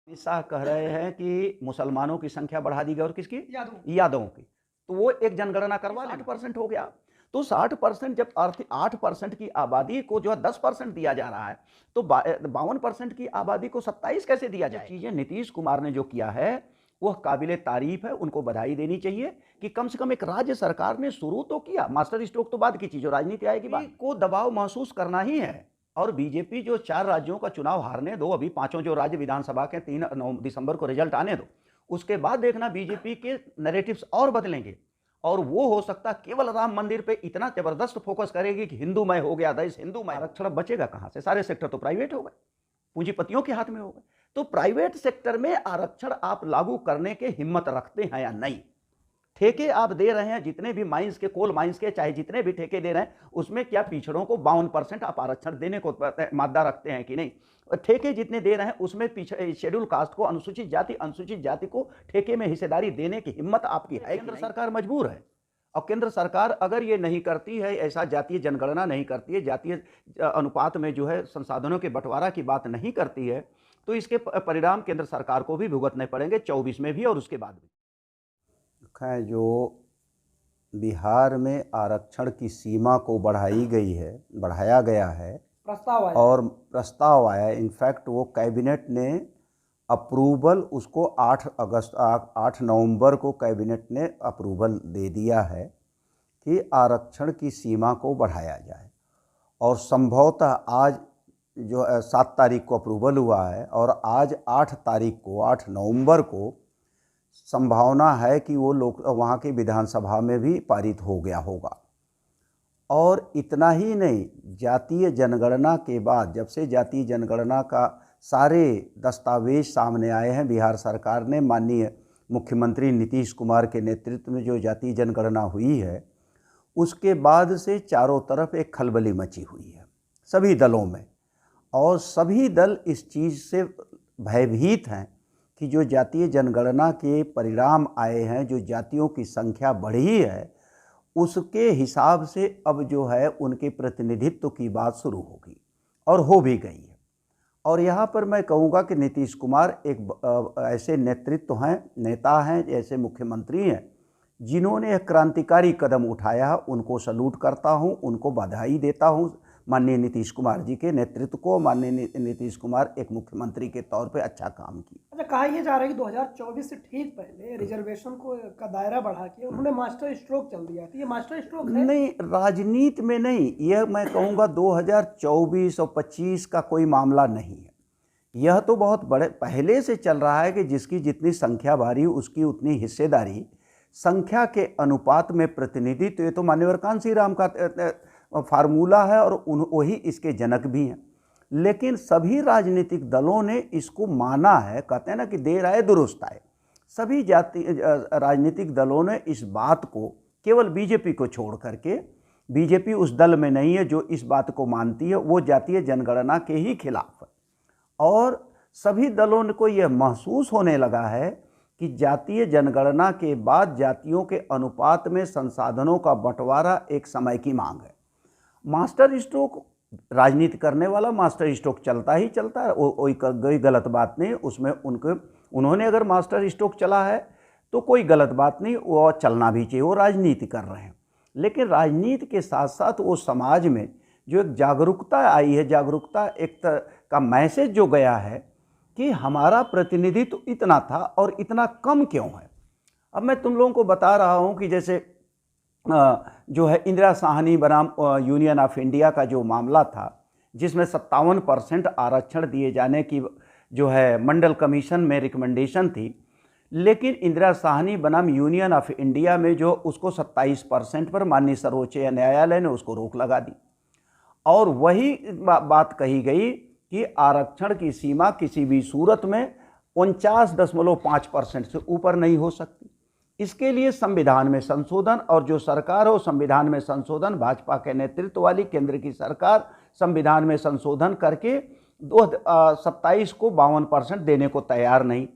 अमित शाह कह रहे हैं कि मुसलमानों की संख्या बढ़ा दी गई और किसकी? यादव। यादवों की। तो वो एक जनगणना करवा लें, 60% हो गया। तो 60% जब 8% की आबादी को जो है 10% दिया जा रहा है, तो 52% की आबादी को 27 कैसे दिया जाए? चीजें नीतीश कुमार ने जो किया है वह काबिले तारीफ है, उनको बधाई देनी चाहिए कि कम से कम एक राज्य सरकार ने शुरू तो किया। मास्टर स्ट्रोक तो बाद की चीज, राजनीति आएगी बाद को दबाव महसूस करना ही है। और बीजेपी जो 4 राज्यों का चुनाव हारने दो, अभी पांचों जो राज्य विधानसभा के 3 दिसंबर को रिजल्ट आने दो, उसके बाद देखना बीजेपी के नैरेटिव्स और बदलेंगे। और वो हो सकता केवल राम मंदिर पे इतना जबरदस्त फोकस करेगी कि हिंदूमय हो गया, देश हिंदूमय। आरक्षण बचेगा कहां से? सारे सेक्टर तो प्राइवेट हो गए, पूंजीपतियों के हाथ में हो गए। तो प्राइवेट सेक्टर में आरक्षण आप लागू करने के हिम्मत रखते हैं या नहीं? ठेके आप दे रहे हैं, जितने भी माइंस के, कोल माइंस के, चाहे जितने भी ठेके दे रहे हैं, उसमें क्या पिछड़ों को 52% आप आरक्षण देने को मादा रखते हैं कि नहीं? ठेके जितने दे रहे हैं उसमें शेड्यूल कास्ट को, अनुसूचित जाति को ठेके में हिस्सेदारी देने की हिम्मत आपकी है? केंद्र सरकार मजबूर है। और केंद्र सरकार अगर ये नहीं करती है, ऐसा जातीय जनगणना नहीं करती है, जातीय अनुपात में जो है संसाधनों के बंटवारा की बात नहीं करती है, तो इसके परिणाम केंद्र सरकार को भी भुगतने पड़ेंगे, 24 में भी और उसके बाद भी। जो बिहार में आरक्षण की सीमा को बढ़ाया गया है, प्रस्ताव आया, इनफैक्ट वो कैबिनेट ने अप्रूवल, उसको 8 नवंबर को कैबिनेट ने अप्रूवल दे दिया है कि आरक्षण की सीमा को बढ़ाया जाए। और संभवतः आज जो 7 तारीख को अप्रूवल हुआ है और आज 8 नवंबर को संभावना है कि वो लोग वहाँ की विधानसभा में भी पारित हो गया होगा। और इतना ही नहीं, जातीय जनगणना के बाद, जब से जातीय जनगणना का सारे दस्तावेज सामने आए हैं, बिहार सरकार ने माननीय मुख्यमंत्री नीतीश कुमार के नेतृत्व में जो जातीय जनगणना हुई है, उसके बाद से चारों तरफ एक खलबली मची हुई है सभी दलों में। और सभी दल इस चीज़ से भयभीत हैं कि जो जातीय जनगणना के परिणाम आए हैं, जो जातियों की संख्या बढ़ी है, उसके हिसाब से अब जो है उनके प्रतिनिधित्व की बात शुरू होगी और हो भी गई है। और यहाँ पर मैं कहूँगा कि नीतीश कुमार एक ऐसे नेता हैं, ऐसे मुख्यमंत्री हैं जिन्होंने एक क्रांतिकारी कदम उठाया। उनको सलूट करता हूँ, उनको बधाई देता हूँ माननीय नीतीश कुमार जी के नेतृत्व को। माननीय नीतीश कुमार एक मुख्यमंत्री के तौर पे अच्छा काम किया। अच्छा, कहा यह जा रहा है कि 2024 से ठीक पहले रिजर्वेशन का दायरा बढ़ा के उन्होंने मास्टर स्ट्रोक चल दिया। तो ये मास्टर स्ट्रोक है? नहीं, राजनीति में नहीं, यह मैं कहूँगा 2024 और 25 का कोई मामला नहीं है। यह तो बहुत बड़े पहले से चल रहा है कि जिसकी जितनी संख्या भारी उसकी उतनी हिस्सेदारी, संख्या के अनुपात में प्रतिनिधित्व। ये तो मान्यवर कांसी राम का फार्मूला है और वही इसके जनक भी हैं। लेकिन सभी राजनीतिक दलों ने इसको माना है। कहते हैं ना कि देर आए दुरुस्त आए। सभी राजनीतिक दलों ने इस बात को, केवल बीजेपी को छोड़ करके, बीजेपी उस दल में नहीं है जो इस बात को मानती है, वो जातीय जनगणना के ही खिलाफ है। और सभी दलों को यह महसूस होने लगा है कि जातीय जनगणना के बाद जातियों के अनुपात में संसाधनों का बंटवारा एक समय की मांग है। मास्टर स्ट्रोक, राजनीति करने वाला मास्टर स्ट्रोक चलता ही चलता है, कोई गलत बात नहीं उसमें। उन्होंने अगर मास्टर स्ट्रोक चला है तो कोई गलत बात नहीं, वो चलना भी चाहिए, वो राजनीति कर रहे हैं। लेकिन राजनीति के साथ साथ वो समाज में जो एक जागरूकता आई है, जागरूकता एक का मैसेज जो गया है कि हमारा प्रतिनिधित्व तो इतना था और इतना कम क्यों है। अब मैं तुम लोगों को बता रहा हूँ कि जैसे जो है इंदिरा साहनी बनाम यूनियन ऑफ इंडिया का जो मामला था, जिसमें 57% आरक्षण दिए जाने की जो है मंडल कमीशन में रिकमेंडेशन थी, लेकिन इंदिरा साहनी बनाम यूनियन ऑफ इंडिया में जो उसको 27% पर माननीय सर्वोच्च न्यायालय ने उसको रोक लगा दी। और वही बात कही गई कि आरक्षण की सीमा किसी भी सूरत में 49.5% से ऊपर नहीं हो सकती। इसके लिए संविधान में संशोधन, और जो सरकार हो संविधान में संशोधन, भाजपा के नेतृत्व वाली केंद्र की सरकार संविधान में संशोधन करके 27 को 52% देने को तैयार नहीं।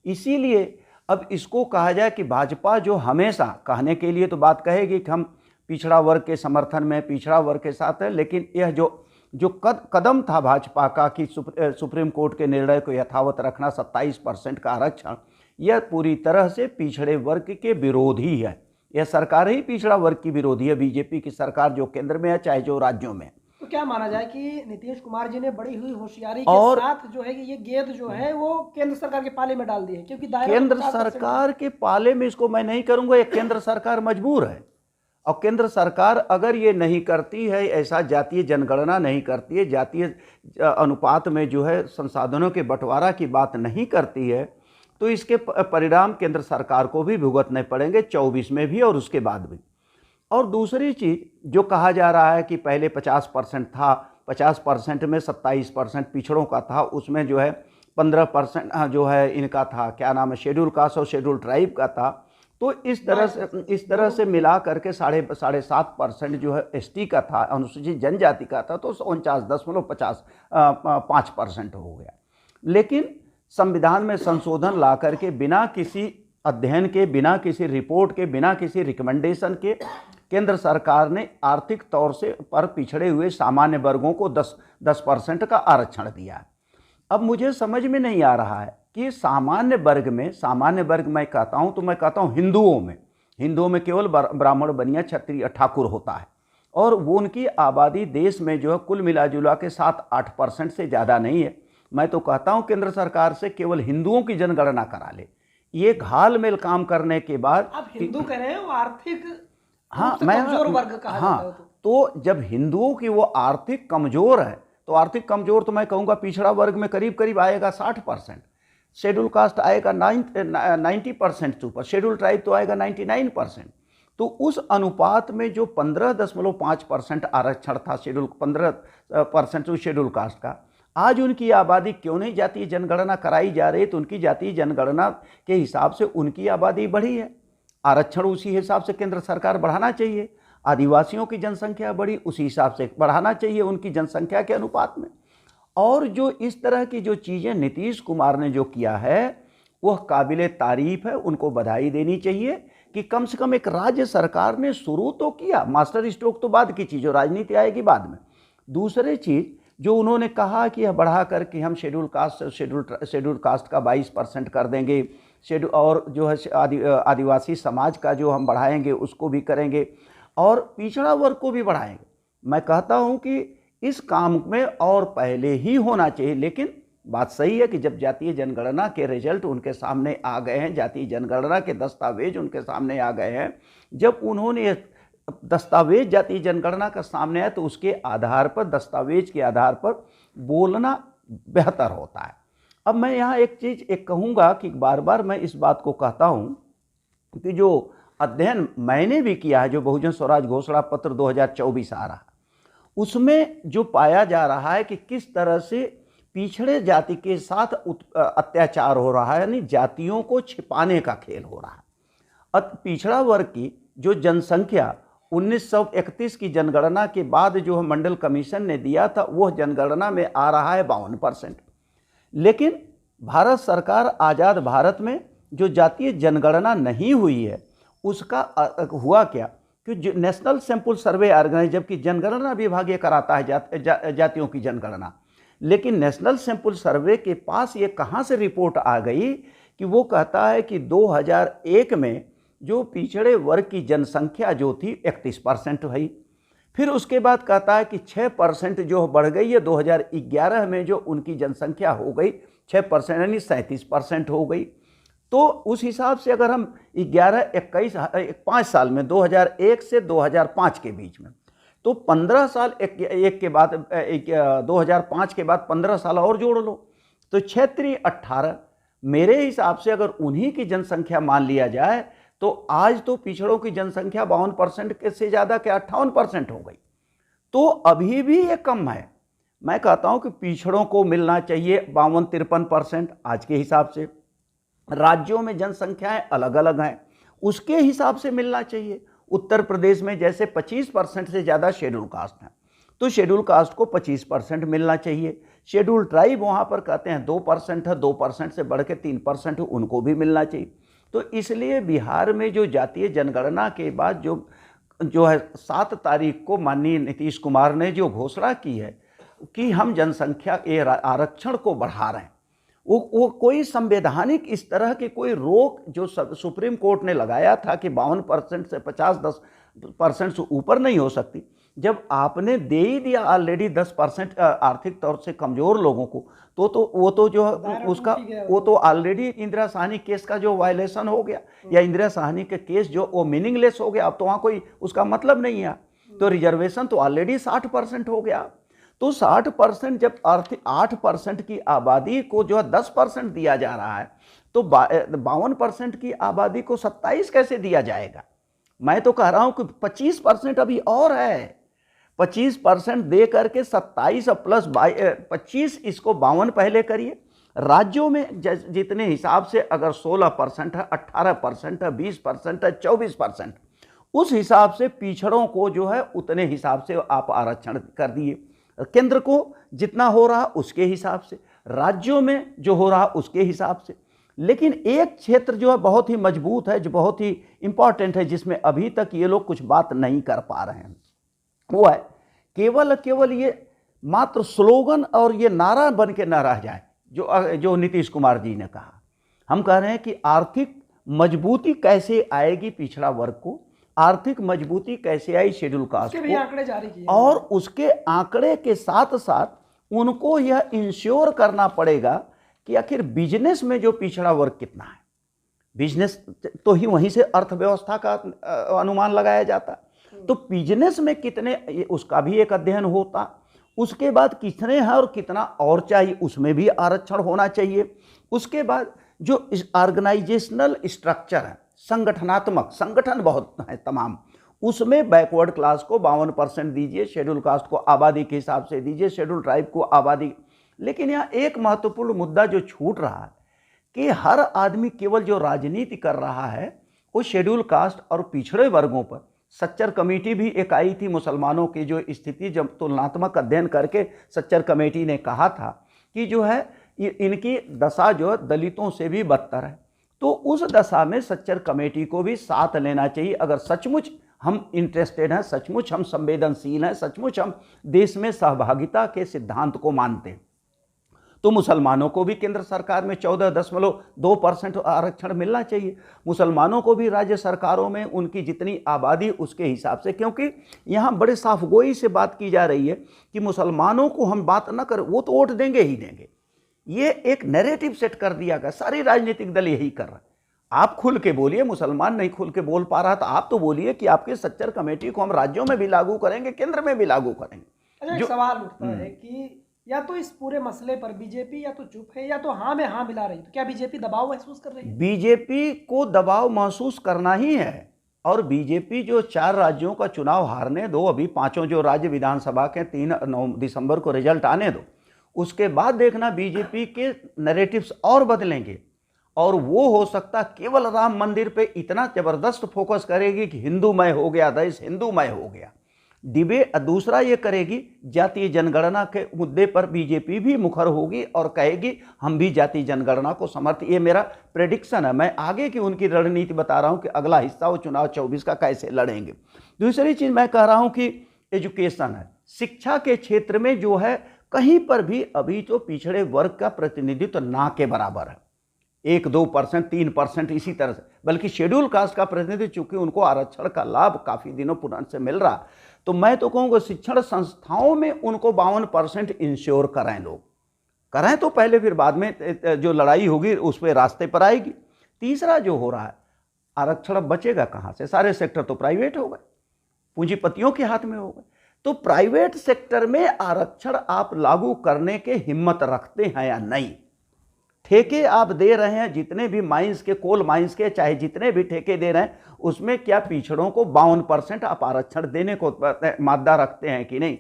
इसीलिए अब इसको कहा जाए कि भाजपा जो हमेशा कहने के लिए तो बात कहेगी कि हम पिछड़ा वर्ग के समर्थन में, पिछड़ा वर्ग के साथ है, लेकिन यह जो जो कदम था भाजपा का कि सुप्रीम कोर्ट के निर्णय को यथावत रखना 27% का आरक्षण, यह पूरी तरह से पिछड़े वर्ग के विरोधी है। यह सरकार ही पिछड़ा वर्ग की विरोधी है, बीजेपी की सरकार जो केंद्र में है चाहे जो राज्यों में। तो क्या माना जाए कि नीतीश कुमार जी ने बड़ी हुई होशियारी और के साथ जो है कि ये गेंद जो है वो केंद्र सरकार के पाले में डाल दी है, क्योंकि दायरा केंद्र 50% सरकार के पाले में इसको मैं नहीं करूंगा, ये केंद्र सरकार मजबूर है। और केंद्र सरकार अगर ये नहीं करती है, ऐसा जातीय जनगणना नहीं करती है, जातीय अनुपात में जो है संसाधनों के बंटवारा की बात नहीं करती है, तो इसके परिणाम केंद्र सरकार को भी भुगतने पड़ेंगे 24 में भी और उसके बाद भी। और दूसरी चीज़ जो कहा जा रहा है कि पहले 50% था, 50% में 27% पिछड़ों का था, उसमें जो है 15% जो है इनका था, क्या नाम है, शेड्यूल कास्ट और शेड्यूल ट्राइब का था। तो इस तरह से मिला करके 7.5% जो है एसटी का था, अनुसूचित जनजाति का था, तो 49.5% हो गया। लेकिन संविधान में संशोधन ला करके बिना किसी अध्ययन के, बिना किसी रिपोर्ट के, बिना किसी रिकमेंडेशन के केंद्र सरकार ने आर्थिक तौर से पर पिछड़े हुए सामान्य वर्गों को 10% का आरक्षण दिया। अब मुझे समझ में नहीं आ रहा है कि सामान्य वर्ग मैं कहता हूँ तो मैं कहता हूँ हिंदुओं में केवल ब्राह्मण, बनिया, क्षत्रिय, ठाकुर होता है, और वो उनकी आबादी देश में जो है कुल मिला जुला के 7-8% से ज़्यादा नहीं है। मैं तो कहता हूँ केंद्र सरकार से केवल हिंदुओं की जनगणना करा ले। ये घाल मेल काम करने के बाद आप हिंदू कह रहे हैं, वो आर्थिक हाँ, रूप से मैं कमजोर वर्ग कहा जाता है। तो जब हिंदुओं की वो आर्थिक कमजोर है, तो आर्थिक कमजोर तो मैं कहूँगा पिछड़ा वर्ग में करीब करीब आएगा 60%, शेड्यूल कास्ट आएगा 90% से ऊपर, शेड्यूल ट्राइब तो आएगा 99%। तो उस अनुपात में जो 15.5% आरक्षण था 15% शेड्यूल कास्ट का, आज उनकी आबादी क्यों नहीं जातीय जनगणना कराई जा रही? तो उनकी जातीय जनगणना के हिसाब से उनकी आबादी बढ़ी है, आरक्षण उसी हिसाब से केंद्र सरकार बढ़ाना चाहिए। आदिवासियों की जनसंख्या बढ़ी, उसी हिसाब से बढ़ाना चाहिए उनकी जनसंख्या के अनुपात में। और जो इस तरह की जो चीज़ें नीतीश कुमार ने जो किया है वह काबिले तारीफ है, उनको बधाई देनी चाहिए कि कम से कम एक राज्य सरकार ने शुरू तो किया। मास्टर स्ट्रोक तो बाद की चीज़, जो राजनीति आएगी बाद में। दूसरी चीज़ जो उन्होंने कहा कि यह बढ़ा करके हम शेड्यूल कास्ट का 22% कर देंगे, शेड्यूल और जो है आदिवासी समाज का जो हम बढ़ाएंगे उसको भी करेंगे, और पिछड़ा वर्ग को भी बढ़ाएंगे। मैं कहता हूं कि इस काम में और पहले ही होना चाहिए। लेकिन बात सही है कि जब जातीय जनगणना के रिजल्ट उनके सामने आ गए हैं, जातीय जनगणना के दस्तावेज उनके सामने आ गए हैं, जब उन्होंने दस्तावेज जातीय जनगणना का सामने आया तो उसके आधार पर, दस्तावेज के आधार पर बोलना बेहतर होता है। अब मैं यहाँ एक चीज़ कहूँगा कि बार बार मैं इस बात को कहता हूँ कि जो अध्ययन मैंने भी किया है, जो बहुजन स्वराज घोषणा पत्र 2024 आ रहा, उसमें जो पाया जा रहा है कि किस तरह से पिछड़े जाति के साथ अत्याचार हो रहा है, यानी जातियों को छिपाने का खेल हो रहा है। पिछड़ा वर्ग की जो जनसंख्या 1931 की जनगणना के बाद जो मंडल कमीशन ने दिया था, वह जनगणना में आ रहा है 52%। लेकिन भारत सरकार, आज़ाद भारत में जो जातीय जनगणना नहीं हुई है उसका हुआ क्या कि नेशनल सैंपल सर्वे ऑर्गेनाइज, जबकि जनगणना विभाग ये कराता है जातियों की जनगणना, लेकिन नेशनल सैंपल सर्वे के पास ये कहाँ से रिपोर्ट आ गई कि वो कहता है कि 2001 में जो पिछड़े वर्ग की जनसंख्या जो थी 31% हुई। फिर उसके बाद कहता है कि 6% जो बढ़ गई है, 2011 में जो उनकी जनसंख्या हो गई 6%, यानी 37% हो गई। तो उस हिसाब से अगर हम 5 साल में 2001 से 2005 के बीच में, तो 15 साल एक के बाद 2005 के बाद 15 साल और जोड़ लो तो 6×3=18। मेरे हिसाब से अगर उन्हीं की जनसंख्या मान लिया जाए तो आज तो पिछड़ों की जनसंख्या 52% से ज़्यादा के 58% हो गई। तो अभी भी ये कम है। मैं कहता हूँ कि पिछड़ों को मिलना चाहिए 52-53% आज के हिसाब से। राज्यों में जनसंख्याएं अलग अलग हैं, उसके हिसाब से मिलना चाहिए। उत्तर प्रदेश में जैसे 25% से ज़्यादा शेड्यूल कास्ट हैं, तो शेड्यूल कास्ट को 25% मिलना चाहिए। शेड्यूल ट्राइब वहाँ पर कहते हैं 2% है, 2% से बढ़ के 3% उनको भी मिलना चाहिए। तो इसलिए बिहार में जो जातीय जनगणना के बाद जो है 7 तारीख को माननीय नीतीश कुमार ने जो घोषणा की है, कि हम जनसंख्या ये आरक्षण को बढ़ा रहे हैं, वो कोई संवैधानिक इस तरह की कोई रोक जो सुप्रीम कोर्ट ने लगाया था कि 52% से 50-10% से ऊपर नहीं हो सकती, जब आपने दे ही दिया ऑलरेडी 10% आर्थिक तौर से कमजोर लोगों को, तो वो तो जो उसका वो तो ऑलरेडी इंदिरा साहनी केस का जो वायलेशन हो गया, या इंदिरा साहनी के केस जो वो मीनिंगलेस हो गया, अब तो वहाँ कोई उसका मतलब नहीं है। तो रिजर्वेशन तो ऑलरेडी 60% हो गया। तो 60% जब 8% की आबादी को जो 10% दिया जा रहा है, तो 52% की आबादी को 27 कैसे दिया जाएगा? मैं तो कह रहा हूं कि 25% अभी और है। 25% दे करके 27 प्लस 25, इसको 52 पहले करिए। राज्यों में जितने हिसाब से अगर 16% है, 18% है, 20% है, 24%, उस हिसाब से पिछड़ों को जो है उतने हिसाब से आप आरक्षण कर दिए। केंद्र को जितना हो रहा उसके हिसाब से, राज्यों में जो हो रहा उसके हिसाब से। लेकिन एक क्षेत्र जो है बहुत ही मजबूत है, जो बहुत ही इंपॉर्टेंट है, जिसमें अभी तक ये लोग कुछ बात नहीं कर पा रहे हैं, वो है केवल ये मात्र स्लोगन और ये नारा बन के न रह जाए जो नीतीश कुमार जी ने कहा। हम कह रहे हैं कि आर्थिक मजबूती कैसे आएगी पिछड़ा वर्ग को, आर्थिक मजबूती कैसे आई शेड्यूल कास्ट को, आंकड़े जारी किए और उसके आंकड़े के साथ साथ उनको यह इंश्योर करना पड़ेगा कि आखिर बिजनेस में जो पिछड़ा वर्ग कितना है। बिजनेस तो ही वहीं से अर्थव्यवस्था का अनुमान लगाया जाता, तो बिजनेस में कितने, उसका भी एक अध्ययन होता। उसके बाद कितने हैं और कितना और चाहिए, उसमें भी आरक्षण होना चाहिए। उसके बाद जो ऑर्गेनाइजेशनल स्ट्रक्चर है, संगठनात्मक संगठन बहुत है तमाम, उसमें बैकवर्ड क्लास को 52% दीजिए, शेड्यूल कास्ट को आबादी के हिसाब से दीजिए, शेड्यूल ट्राइब को आबादी। लेकिन यहाँ एक महत्वपूर्ण मुद्दा जो छूट रहा है कि हर आदमी केवल जो राजनीति कर रहा है वो शेड्यूल कास्ट और पिछड़े वर्गों पर। सच्चर कमेटी भी एक आई थी, मुसलमानों की जो स्थिति जब तुलनात्मक अध्ययन करके सच्चर कमेटी ने कहा था कि जो है इनकी दशा जो है दलितों से भी बदतर है। तो उस दशा में सच्चर कमेटी को भी साथ लेना चाहिए। अगर सचमुच हम इंटरेस्टेड हैं, सचमुच हम संवेदनशील हैं, सचमुच हम देश में सहभागिता के सिद्धांत को मानते हैं, तो मुसलमानों को भी केंद्र सरकार में 14.2% आरक्षण मिलना चाहिए। मुसलमानों को भी राज्य सरकारों में उनकी जितनी आबादी उसके हिसाब से, क्योंकि यहाँ बड़े साफगोई से बात की जा रही है कि मुसलमानों को हम बात न करें, वो तो वोट देंगे ही देंगे। ये एक नैरेटिव सेट कर दिया गया, सारी राजनीतिक दल यही कर रहे हैं। आप खुल के बोलिए, मुसलमान नहीं खुल के बोल पा रहा तो आप तो बोलिए कि आपकी सच्चर कमेटी को हम राज्यों में भी लागू करेंगे, केंद्र में भी लागू करेंगे। अच्छा, एक सवाल उठता है कि या तो इस पूरे मसले पर बीजेपी या तो चुप है या तो हाँ में हाँ मिला रही, तो क्या बीजेपी दबाव महसूस कर रही है? बीजेपी को दबाव महसूस करना ही है। और बीजेपी जो 4 राज्यों का चुनाव हारने दो, अभी 5 जो राज्य विधानसभा के 3 दिसंबर को रिजल्ट आने दो, उसके बाद देखना बीजेपी के नैरेटिव्स और बदलेंगे। और वो हो सकता केवल राम मंदिर पे इतना जबरदस्त फोकस करेगी कि हिंदूमय हो गया, देश हिंदूमय हो गया। डिबेट दूसरा ये करेगी, जातीय जनगणना के मुद्दे पर बीजेपी भी मुखर होगी और कहेगी हम भी जातीय जनगणना को समर्थ। ये मेरा प्रेडिक्शन है, मैं आगे की उनकी रणनीति बता रहा हूँ कि अगला हिस्सा वो चुनाव 24 का कैसे लड़ेंगे। दूसरी चीज़ मैं कह रहा हूँ कि एजुकेशन है, शिक्षा के क्षेत्र में जो है कहीं पर भी अभी तो पिछड़े वर्ग का प्रतिनिधित्व ना के बराबर है, 1-2%, 3% इसी तरह से, बल्कि शेड्यूल कास्ट का प्रतिनिधित्व चूंकि उनको आरक्षण का लाभ काफ़ी दिनों पुराने से मिल रहा, तो मैं तो कहूँगा शिक्षण संस्थाओं में उनको 52% इंश्योर करें, लोग करें तो पहले, फिर बाद में जो लड़ाई होगी उस पर रास्ते पर आएगी। तीसरा जो हो रहा है, आरक्षण अब बचेगा कहाँ से? सारे सेक्टर तो प्राइवेट हो गए, पूंजीपतियों के हाथ में हो गए। तो प्राइवेट सेक्टर में आरक्षण आप लागू करने के हिम्मत रखते हैं या नहीं? ठेके आप दे रहे हैं, जितने भी माइंस के, कोल माइंस के, चाहे जितने भी ठेके दे रहे हैं, उसमें क्या पिछड़ों को 52% आप आरक्षण देने को मादा रखते हैं कि नहीं?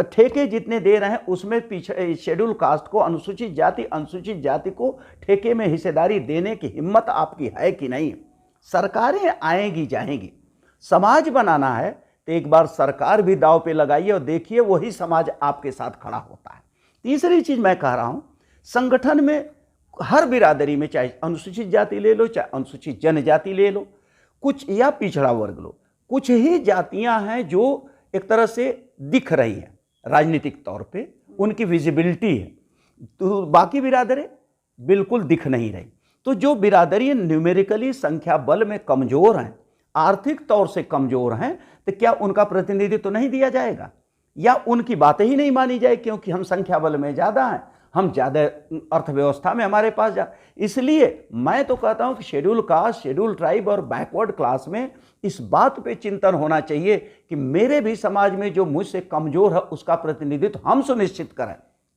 ठेके जितने दे रहे हैं उसमें पीछे शेड्यूल कास्ट को, अनुसूचित जाति को ठेके में हिस्सेदारी देने की हिम्मत आपकी है कि नहीं? सरकारें आएंगी जाएंगी, समाज बनाना है तो एक बार सरकार भी दांव पे लगाइए और देखिए वही समाज आपके साथ खड़ा होता है। तीसरी चीज मैं कह रहा हूं, संगठन में हर बिरादरी में, चाहे अनुसूचित जाति ले लो, चाहे अनुसूचित जनजाति ले लो, कुछ या पिछड़ा वर्ग लो, कुछ ही जातियां हैं जो एक तरह से दिख रही हैं राजनीतिक तौर पे, उनकी विजिबिलिटी है, तो बाकी बिरादरें बिल्कुल दिख नहीं रही। तो जो बिरादरी न्यूमेरिकली संख्या बल में कमजोर हैं, आर्थिक तौर से कमजोर हैं, तो क्या उनका प्रतिनिधित्व तो नहीं दिया जाएगा या उनकी बातें ही नहीं मानी जाए, क्योंकि हम संख्या बल में ज़्यादा हैं, हम ज़्यादा अर्थव्यवस्था में हमारे पास इसलिए मैं तो कहता हूं कि शेड्यूल कास्ट, शेड्यूल ट्राइब और बैकवर्ड क्लास में इस बात पे चिंतन होना चाहिए कि मेरे भी समाज में जो मुझसे कमजोर है उसका प्रतिनिधित्व हम सुनिश्चित करें,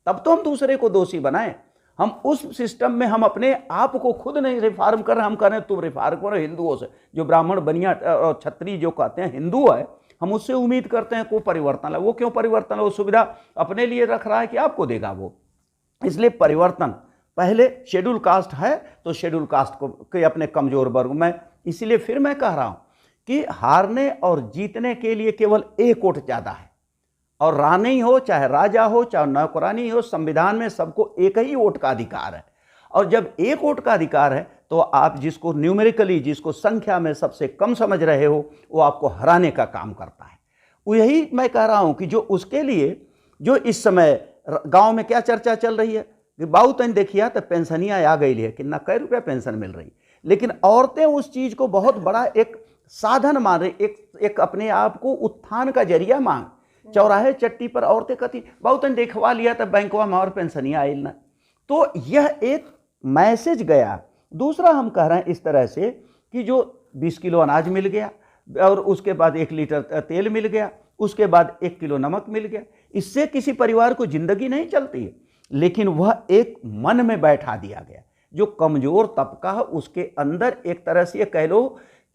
तब तो हम दूसरे को दोषी बनाएं। हम उस सिस्टम में हम अपने आप को खुद नहीं रिफॉर्म कर रहे, हम कह रहे हैं तुम रिफॉर्म करो हिंदुओं से। जो ब्राह्मण बनिया और क्षत्रिय जो कहते हैं हिंदू है, हम उससे उम्मीद करते हैं कोई परिवर्तन लाए। वो क्यों परिवर्तन है? वो सुविधा अपने लिए रख रहा है कि आपको देगा वो। इसलिए परिवर्तन पहले शेड्यूल कास्ट है तो शेड्यूल कास्ट को के अपने कमजोर वर्ग में, इसलिए फिर मैं कह रहा हूं कि हारने और जीतने के लिए केवल एक वोट ज्यादा है, और रानी हो चाहे राजा हो चाहे नौकरानी हो, संविधान में सबको एक ही वोट का अधिकार है। और जब एक वोट का अधिकार है तो आप जिसको न्यूमेरिकली, जिसको संख्या में सबसे कम समझ रहे हो, वो आपको हराने का काम करता है। यही मैं कह रहा हूं कि जो उसके लिए जो इस समय गांव में क्या चर्चा चल रही है कि बाऊ तन देखिए तो पेंशनियाँ आ गई है, कितना कई रुपया पेंशन मिल रही, लेकिन औरतें उस चीज़ को बहुत बड़ा एक साधन मान रही, एक अपने आप को उत्थान का जरिया मांग। चौराहे चट्टी पर औरतें कहती बाऊ तन देखवा लिया तो बैंकवा में और पेंशनियाँ आई ना। तो यह एक मैसेज गया। दूसरा हम कह रहे हैं इस तरह से कि जो 20 किलो अनाज मिल गया और उसके बाद 1 लीटर तेल मिल गया, उसके बाद 1 किलो नमक मिल गया, इससे किसी परिवार को जिंदगी नहीं चलती है, लेकिन वह एक मन में बैठा दिया गया। जो कमजोर तबका है उसके अंदर एक तरह से कह लो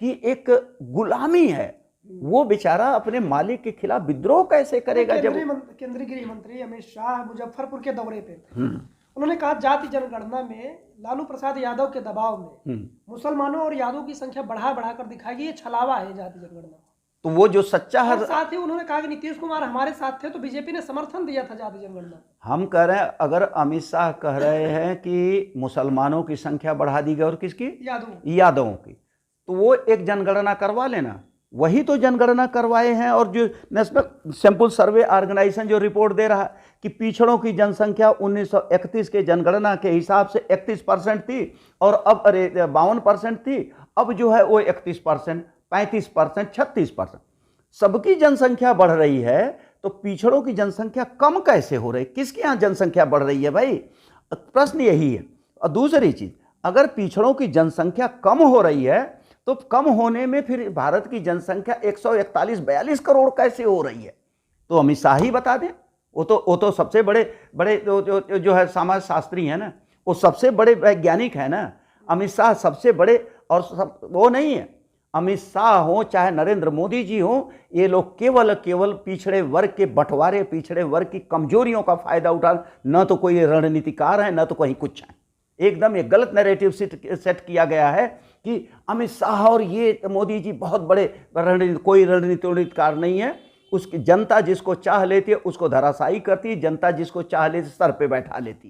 कि एक गुलामी है, वो बेचारा अपने मालिक के खिलाफ विद्रोह कैसे करेगा? जब केंद्रीय गृह मंत्री अमित शाह मुजफ्फरपुर के दौरे पे उन्होंने कहा जाति जनगणना में लालू प्रसाद यादव के दबाव में मुसलमानों और यादवों की संख्या बढ़ा कर दिखाएगी, ये छलावा है जाति जनगणना। तो वो जो सच्चा है, साथ ही उन्होंने कहा कि नीतीश कुमार हमारे साथ थे तो बीजेपी ने समर्थन दिया था जाति जनगणना। हम कह रहे हैं अगर अमित शाह कह रहे हैं कि मुसलमानों की संख्या बढ़ा दी गई और किसकी? यादवों की, तो वो एक जनगणना करवा लेना, वही तो जनगणना करवाए हैं। और जो नेशनल सैंपल सर्वे ऑर्गेनाइजेशन जो रिपोर्ट दे रहा है कि पिछड़ों की जनसंख्या 1931 के जनगणना के हिसाब से 31% थी और अब 52% थी, अब जो है वो 31%, 35%, 36%। सबकी जनसंख्या बढ़ रही है तो पिछड़ों की जनसंख्या कम कैसे हो रही? किसके यहाँ जनसंख्या बढ़ रही है भाई? प्रश्न यही है। और दूसरी चीज, अगर पिछड़ों की जनसंख्या कम हो रही है तो कम होने में फिर भारत की जनसंख्या 141-42 करोड़ कैसे हो रही है? तो अमित शाह ही बता दें। वो तो सबसे बड़े जो है समाज शास्त्री है ना, वो सबसे बड़े वैज्ञानिक है ना। अमित शाह सबसे बड़े, और वो नहीं है अमित शाह हो चाहे नरेंद्र मोदी जी हो, ये लोग केवल पिछड़े वर्ग के बंटवारे, पिछड़े वर्ग की कमजोरियों का फायदा उठा, न तो कोई रणनीतिकार है न तो कहीं कुछ है। एकदम एक गलत नैरेटिव सेट किया गया है कि अमित शाह और ये मोदी जी बहुत बड़े कोई रणनीतिकार नहीं है। उसकी जनता जिसको चाह लेती है उसको धराशायी करती है, जनता जिसको चाह लेती सर पे बैठा लेती है।